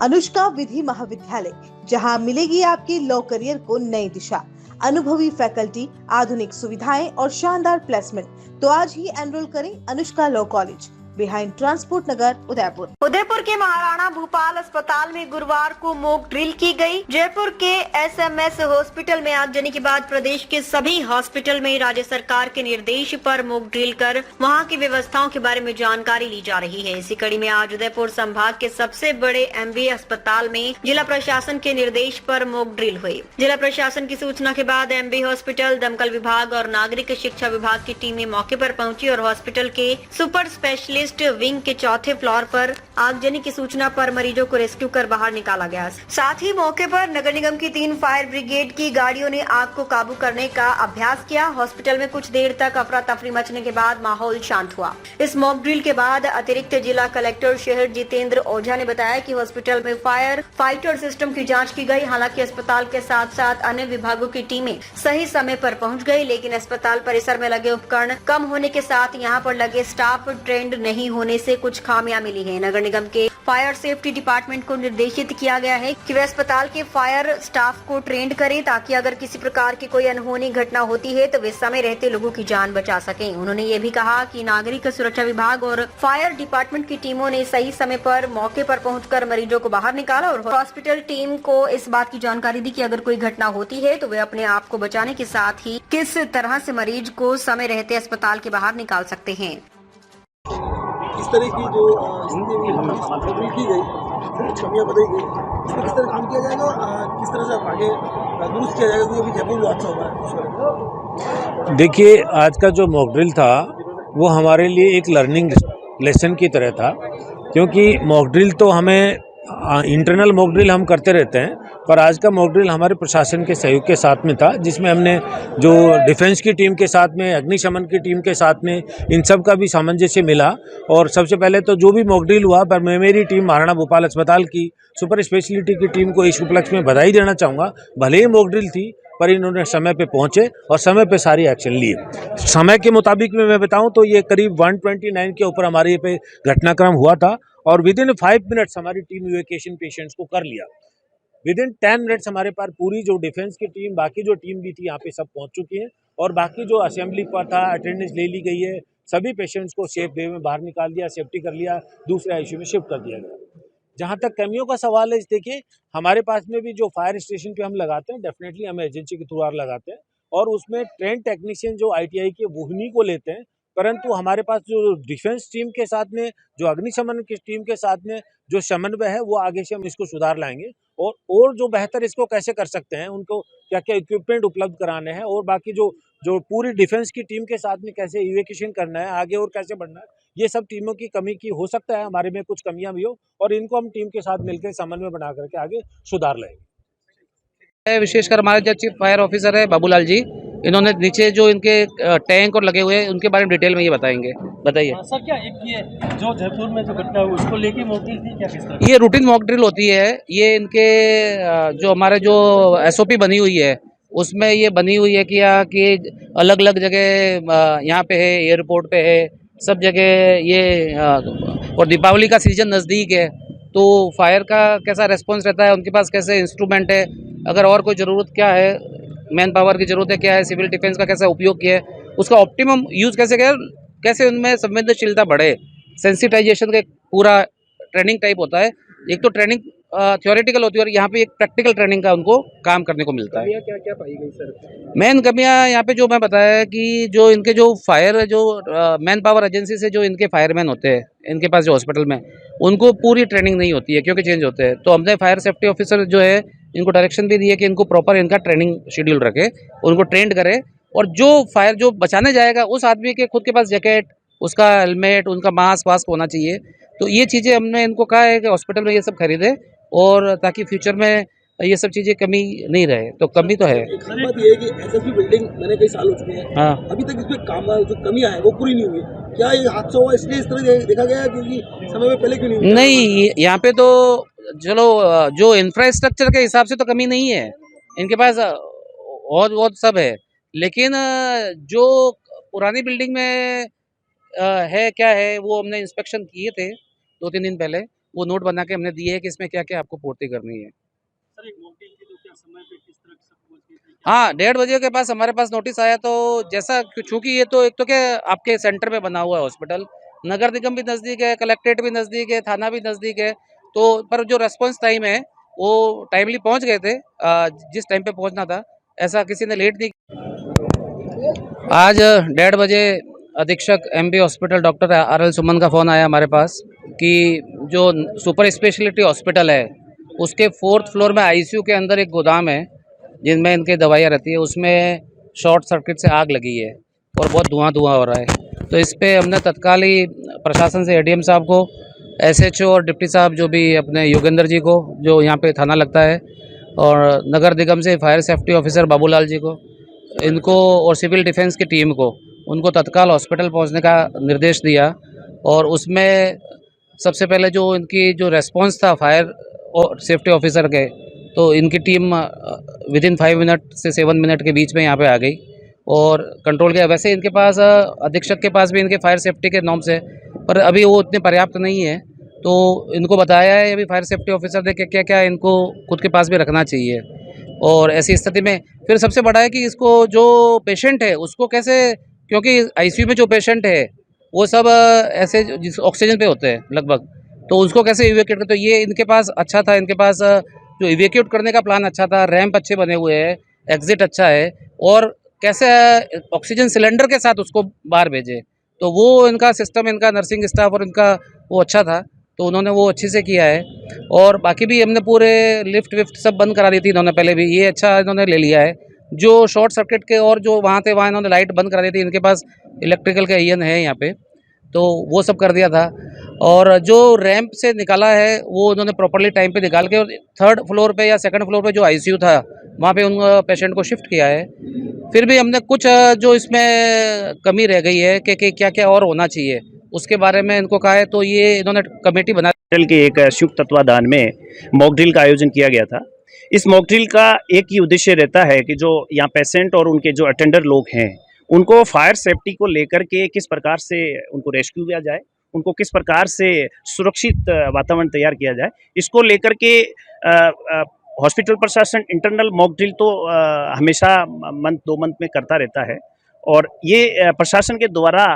अनुष्का विधि महाविद्यालय, जहां मिलेगी आपके लॉ करियर को नई दिशा। अनुभवी फैकल्टी, आधुनिक सुविधाएं और शानदार प्लेसमेंट। तो आज ही एनरोल करें Anushka Law College, behind Transport Nagar, Udaipur. Udaipur के महाराणा भूपाल अस्पताल में गुरुवार को मॉक ड्रिल की गई। जयपुर के एसएमएस हॉस्पिटल में आगजनी के बाद प्रदेश के सभी हॉस्पिटल में राज्य सरकार के निर्देश पर मॉक ड्रिल कर वहां की व्यवस्थाओं के बारे में जानकारी ली जा रही है। इसी कड़ी में आज उदयपुर संभाग के सबसे बड़े एमबी अस्पताल में जिला प्रशासन के निर्देश पर मॉक ड्रिल हुई। जिला प्रशासन की सूचना के बाद एमबी हॉस्पिटल, दमकल विभाग और नागरिक शिक्षा विभाग की टीमें मौके पर पहुंची और हॉस्पिटल के सुपर स्पेशलिस्ट विंग के चौथे फ्लोर पर आगजनी की सूचना पर मरीजों को रेस्क्यू कर बाहर निकाला गया। साथ ही मौके पर नगर निगम की 3 फायर ब्रिगेड की गाड़ियों ने आग को काबू करने का अभ्यास किया। हॉस्पिटल में कुछ देर तक अफरा तफरी मचने के बाद माहौल शांत हुआ। इस मॉक ड्रिल के बाद अतिरिक्त जिला कलेक्टर शहर जितेंद्र ओझा ने बताया कि हॉस्पिटल में फायर फाइटर सिस्टम की जाँच की गयी। हालांकि अस्पताल के साथ साथ अन्य विभागों की टीमें सही समय पर पहुँच गयी, लेकिन अस्पताल परिसर में लगे उपकरण कम होने के साथ यहाँ पर लगे स्टाफ ट्रेंड नहीं होने से कुछ खामियां मिली है। नगर निगम के फायर सेफ्टी डिपार्टमेंट को निर्देशित किया गया है कि वे अस्पताल के फायर स्टाफ को ट्रेंड करें, ताकि अगर किसी प्रकार की कोई अनहोनी घटना होती है तो वे समय रहते लोगों की जान बचा सकें। उन्होंने ये भी कहा कि नागरिक सुरक्षा विभाग और फायर डिपार्टमेंट की टीमों ने सही समय पर मौके पर पहुंचकर मरीजों को बाहर निकाला और हॉस्पिटल टीम को इस बात की जानकारी दी कि अगर कोई घटना होती है तो वे अपने आप को बचाने के साथ ही किस तरह से मरीज को समय रहते अस्पताल के बाहर निकाल सकते हैं। इस तरह की जो स्थिति की गई, कमियां बताई गई, इस पर किस तरह काम किया जाएगा और किस तरह से आगे दुरुस्त किया जाएगा, क्योंकि अभी जयपुर में हादसा हुआ है। देखिए, आज का जो मॉक ड्रिल था वो हमारे लिए एक लर्निंग लेसन की तरह था, क्योंकि मॉक ड्रिल तो हमें इंटरनल मॉक ड्रिल हम करते रहते हैं, पर आज का मॉक ड्रिल हमारे प्रशासन के सहयोग के साथ में था, जिसमें हमने जो डिफेंस की टीम के साथ में, अग्निशमन की टीम के साथ में, इन सब का भी सामंजस्य मिला। और सबसे पहले तो जो भी मॉक ड्रिल हुआ, पर मैं मेरी टीम महाराणा भूपाल अस्पताल की सुपर स्पेशलिटी की टीम को इस उपलक्ष्य में बधाई देना चाहूँगा। भले ही मॉक ड्रिल थी, पर इन्होंने समय पे पहुंचे और समय पे सारी एक्शन लिए। समय के मुताबिक में मैं बताऊं तो ये करीब 129 के ऊपर हमारे पे घटनाक्रम हुआ था और विद इन 5 मिनट्स हमारी टीम इवैक्यूएशन पेशेंट्स को कर लिया। विद इन 10 मिनट्स हमारे पास पूरी जो डिफेंस की टीम, बाकी जो टीम भी थी यहाँ पे सब पहुँच चुकी है और बाकी जो असेंबली पर था अटेंडेंस ले ली गई है। सभी पेशेंट्स को सेफ वे में बाहर निकाल दिया, सेफ्टी कर लिया, दूसरे आईसीयू में शिफ्ट कर दिया गया। जहाँ तक कमियों का सवाल है, देखिए हमारे पास में भी जो फायर स्टेशन पे हम लगाते हैं, डेफिनेटली हम एजेंसी के थ्रू लगाते हैं और उसमें ट्रेन टेक्नीशियन जो आईटीआई के वो उन्हीं को लेते हैं, परंतु हमारे पास जो डिफेंस टीम के साथ में, जो अग्निशमन की टीम के साथ में जो समन्वय है, वो आगे से हम इसको सुधार लाएंगे और जो बेहतर इसको कैसे कर सकते हैं, उनको क्या क्या इक्विपमेंट उपलब्ध कराने हैं और बाकी जो पूरी डिफेंस की टीम के साथ में कैसे इवैक्यूएशन करना है आगे और कैसे बढ़ना है, ये सब टीमों की कमी की हो सकता है, हमारे में कुछ कमियां भी हो और इनको हम टीम के साथ मिलकर समन्वय बना करके आगे सुधार लाएंगे। विशेषकर हमारे जो चीफ फायर ऑफिसर है बाबूलाल जी, इन्होंने नीचे जो इनके टैंक और लगे हुए हैं उनके बारे में डिटेल में ये बताएंगे। बताइए सर, क्या एक ये जो जयपुर में जो घटना हुई उसको लेके मॉक ड्रिल थी क्या, किस तरह? ये रूटीन मॉक ड्रिल होती है। ये इनके जो हमारे जो एसओपी बनी हुई है उसमें ये बनी हुई है कि अलग अलग जगह यहाँ पे है, एयरपोर्ट पे है, सब जगह ये और दीपावली का सीजन नज़दीक है तो फायर का कैसा रेस्पॉन्स रहता है, उनके पास कैसे इंस्ट्रूमेंट है, अगर और कोई ज़रूरत क्या है, मैन पावर की ज़रूरत है क्या है, सिविल डिफेंस का कैसा उपयोग किया है, उसका ऑप्टिमम यूज़ कैसे किया, कैसे उनमें संवेदनशीलता बढ़े, सेंसिटाइजेशन का एक पूरा ट्रेनिंग टाइप होता है। एक तो ट्रेनिंग थ्योरेटिकल होती है और यहाँ पे एक प्रैक्टिकल ट्रेनिंग का उनको काम करने को मिलता है। क्या क्या पाई गई सर? मेन कमियाँ यहाँ पे जो मैं बताया है कि जो इनके जो फायर जो मैन पावर एजेंसी से जो इनके फायरमैन होते हैं इनके पास जो हॉस्पिटल में, उनको पूरी ट्रेनिंग नहीं होती है क्योंकि चेंज होते हैं। तो हमने फायर सेफ्टी ऑफिसर जो है इनको डायरेक्शन भी दी है कि इनको प्रॉपर इनका ट्रेनिंग शेड्यूल रखे, उनको ट्रेंड करे और जो फायर जो बचाने जाएगा उस आदमी के खुद के पास जैकेट, उसका हेलमेट, उनका मास्क वास्क होना चाहिए। तो ये चीज़ें हमने इनको कहा है कि हॉस्पिटल में ये सब खरीदे और ताकि फ्यूचर में ये सब चीज़ें कमी नहीं रहे। तो कमी तो है। एक बात ये है कि एसएसपी बिल्डिंग मैंने कई साल हो चुके हैं, हाँ, अभी तक इसमें काम जो कमियां हैं वो पूरी नहीं हुई। क्या ये हादसा हुआ इसलिए इस तरह देखा गया है क्योंकि समय में पहले क्यों नहीं हुआ? नहीं, यहाँ पे तो चलो जो इंफ्रास्ट्रक्चर के हिसाब से तो कमी नहीं है, इनके पास और सब है, लेकिन जो पुरानी बिल्डिंग में है क्या है वो हमने इंस्पेक्शन किए थे 2-3 दिन पहले, वो नोट बना के हमने दिए है कि इसमें क्या क्या आपको पूर्ति करनी है। सर एक मॉक ड्रिल थी तो क्या समय पे किस तरह सब पहुंच गए थे? हाँ, 1:30 बजे के पास हमारे पास नोटिस आया, तो जैसा चूंकि ये तो एक तो क्या आपके सेंटर पे बना हुआ है हॉस्पिटल, नगर निगम भी नज़दीक है, कलेक्ट्रेट भी नज़दीक है, थाना भी नज़दीक है, तो पर जो रेस्पॉन्स टाइम है वो टाइमली पहुंच गए थे, जिस टाइम पे पहुंचना था, ऐसा किसी ने लेट नहीं। आज 1:30 बजे अधीक्षक एमबी हॉस्पिटल डॉक्टर आर.एल. सुमन का फ़ोन आया हमारे पास कि जो सुपर स्पेशलिटी हॉस्पिटल है उसके 4th फ्लोर में आईसीयू के अंदर एक गोदाम है जिनमें इनकी दवाइयाँ रहती है, उसमें शॉर्ट सर्किट से आग लगी है और बहुत धुआं हो रहा है। तो इस पे हमने तत्काल ही प्रशासन से एडीएम साहब को, एसएचओ और डिप्टी साहब जो भी अपने योगेंद्र जी को, जो यहाँ पे थाना लगता है, और नगर निगम से fire safety officer Babulal ji को, इनको और सिविल डिफेंस की टीम को, उनको तत्काल हॉस्पिटल पहुँचने का निर्देश दिया। और उसमें सबसे पहले जो इनकी जो रेस्पॉन्स था फायर और सेफ्टी ऑफिसर के, तो इनकी टीम विदिन 5 मिनट से 7 मिनट के बीच में यहाँ पे आ गई और कंट्रोल किया। वैसे इनके पास अधीक्षक के पास भी इनके फायर सेफ्टी के नॉर्म्स है, पर अभी वो उतने पर्याप्त नहीं है, तो इनको बताया है अभी फायर सेफ्टी ऑफिसर ने कि क्या क्या इनको खुद के पास भी रखना चाहिए। और ऐसी स्थिति में फिर सबसे बड़ा है कि इसको जो पेशेंट है उसको कैसे, क्योंकि आईसीयू में जो पेशेंट है वो सब ऐसे जिस ऑक्सीजन पे होते हैं लगभग, तो उसको कैसे इवैक्यूएट करते। तो ये इनके पास अच्छा था, इनके पास जो इवैक्यूएट करने का प्लान अच्छा था, रैंप अच्छे बने हुए हैं, एग्जिट अच्छा है, और कैसे ऑक्सीजन सिलेंडर के साथ उसको बाहर भेजे, तो वो इनका सिस्टम, इनका नर्सिंग स्टाफ और इनका वो अच्छा था, तो उन्होंने वो अच्छे से किया है। और बाकी भी हमने पूरे लिफ्ट विफ्ट सब बंद करा दी थी इन्होंने पहले भी, ये अच्छा इन्होंने ले लिया है। जो शॉर्ट सर्किट के और जो वहाँ थे वहाँ इन्होंने लाइट बंद करा दी थी, इनके पास इलेक्ट्रिकल का ईएन है यहाँ पे, तो वो सब कर दिया था। और जो रैंप से निकाला है वो उन्होंने प्रॉपर्ली टाइम पे निकाल के, और 3rd फ्लोर पे या 2nd फ्लोर पे जो आईसीयू था वहाँ पे उन पेशेंट को शिफ्ट किया है। फिर भी हमने कुछ जो इसमें कमी रह गई है कि क्या क्या और होना चाहिए उसके बारे में इनको कहा है, तो ये इन्होंने कमेटी बना के एक संयुक्त तत्वाधान में मॉक ड्रिल का आयोजन किया गया था। इस मॉक ड्रिल का एक ही उद्देश्य रहता है कि जो यहाँ पेशेंट और उनके जो अटेंडर लोग हैं उनको फायर सेफ्टी को लेकर के किस प्रकार से उनको रेस्क्यू किया जाए, उनको किस प्रकार से सुरक्षित वातावरण तैयार किया जाए, इसको लेकर के हॉस्पिटल प्रशासन इंटरनल मॉक ड्रिल तो हमेशा मंथ 2 मंथ में करता रहता है, और ये प्रशासन के द्वारा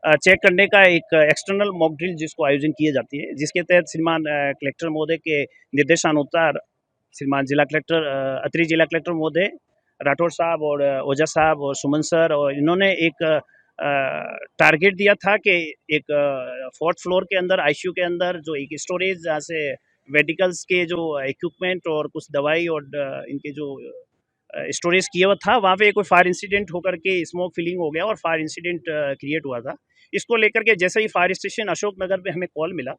चेक करने का एक एक्सटर्नल मॉक ड्रिल जिसको आयोजन किए जाती है, जिसके तहत श्रीमान कलेक्टर महोदय के निर्देशानुसार श्रीमान जिला कलेक्टर, अतिरिक्त जिला कलेक्टर महोदय राठौर साहब और ओझा साहब और सुमन सर, और इन्होंने एक टारगेट दिया था कि एक 4th फ्लोर के अंदर आईसीयू के अंदर जो एक स्टोरेज, जहाँ से मेडिकल्स के जो इक्विपमेंट और कुछ दवाई और इनके जो स्टोरेज किया हुआ था, वहाँ पे कोई फायर इंसिडेंट होकर के स्मोक फिलिंग हो गया और फायर इंसिडेंट क्रिएट हुआ था। इसको लेकर के जैसे ही फायर स्टेशन अशोक नगर में हमें कॉल मिला,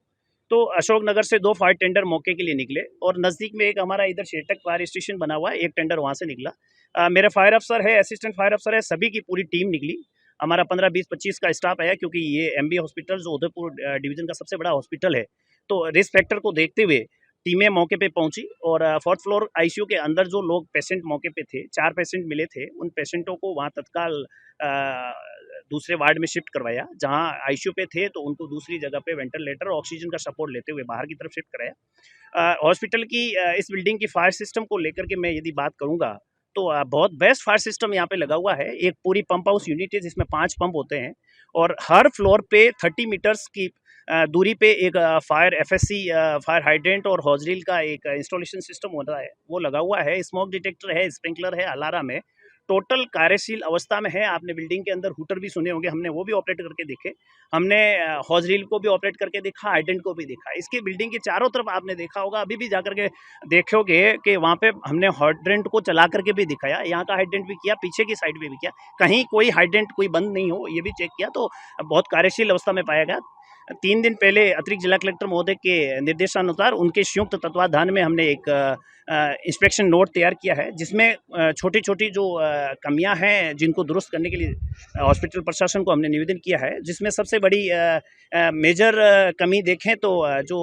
तो अशोक नगर से 2 फायर टेंडर मौके के लिए निकले, और नज़दीक में एक हमारा इधर शेरटक फायर स्टेशन बना हुआ है, एक टेंडर वहाँ से निकला। मेरा फायर अफसर है, असिस्टेंट फायर अफसर है, सभी की पूरी टीम निकली। हमारा 15, 20, 25 का स्टाफ आया, क्योंकि ये एमबी हॉस्पिटल जो उदयपुर डिवीज़न का सबसे बड़ा हॉस्पिटल है, तो रिस्क फैक्टर को देखते हुए टीमें मौके पे पहुंची, और 4th फ्लोर आईसीयू के अंदर जो लोग पेशेंट मौके पे थे, 4 पेशेंट मिले थे, उन पेशेंटों को वहाँ तत्काल दूसरे वार्ड में शिफ्ट करवाया। जहाँ आईसीयू पे थे तो उनको दूसरी जगह पे वेंटिलेटर और ऑक्सीजन का सपोर्ट लेते हुए बाहर की तरफ शिफ्ट कराया। हॉस्पिटल की इस बिल्डिंग की फायर सिस्टम को लेकर के मैं यदि बात करूँगा, तो बहुत बेस्ट फायर सिस्टम यहाँ पे लगा हुआ है। एक पूरी पंप हाउस यूनिट है जिसमें 5 पंप होते हैं, और हर फ्लोर पे 30 मीटर्स की दूरी पे एक फायर एफएससी फायर हाइड्रेंट और हॉजरील का एक इंस्टॉलेशन सिस्टम होता है, वो लगा हुआ है। स्मोक डिटेक्टर है, स्प्रिंकलर है, अलार्म है, टोटल कार्यशील अवस्था में है। आपने बिल्डिंग के अंदर हूटर भी सुने होंगे, हमने वो भी ऑपरेट करके देखे, हमने हॉजरील को भी ऑपरेट करके देखा, हाइड्रेंट को भी देखा। इसकी बिल्डिंग के चारों तरफ आपने देखा होगा, अभी भी जाकर के देखोगे कि वहाँ पे हमने हाइड्रेंट को चला करके भी दिखाया, यहाँ का हाइड्रेंट भी किया, पीछे की साइड पे भी किया, कहीं कोई हाइड्रेंट कोई बंद नहीं हो ये भी चेक किया, तो बहुत कार्यशील अवस्था में पाया गया। 3 दिन पहले अतिरिक्त जिला कलेक्टर महोदय के निर्देशानुसार उनके संयुक्त तत्वाधान में हमने एक इंस्पेक्शन नोट तैयार किया है, जिसमें छोटी छोटी जो कमियां हैं जिनको दुरुस्त करने के लिए हॉस्पिटल प्रशासन को हमने निवेदन किया है। जिसमें सबसे बड़ी मेजर कमी देखें तो जो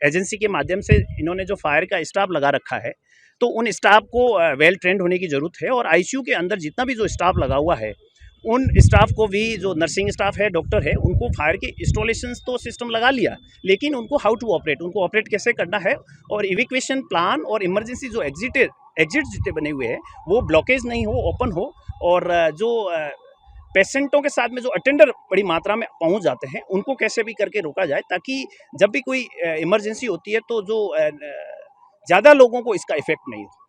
एजेंसी के माध्यम से इन्होंने जो फायर का स्टाफ लगा रखा है, तो उन स्टाफ को वेल ट्रेंड होने की ज़रूरत है, और आईसीयू के अंदर जितना भी जो स्टाफ लगा हुआ है उन स्टाफ को भी, जो नर्सिंग स्टाफ है, डॉक्टर है, उनको फायर के इंस्टॉलेशंस तो सिस्टम लगा लिया, लेकिन उनको हाउ टू ऑपरेट, उनको ऑपरेट कैसे करना है, और इवैक्यूएशन प्लान और इमरजेंसी जो एग्जिट जितने बने हुए हैं वो ब्लॉकेज नहीं हो, ओपन हो, और जो पेशेंटों के साथ में जो अटेंडर बड़ी मात्रा में पहुंच जाते हैं उनको कैसे भी करके रोका जाए, ताकि जब भी कोई इमरजेंसी होती है तो जो ज़्यादा लोगों को इसका इफेक्ट नहीं हो।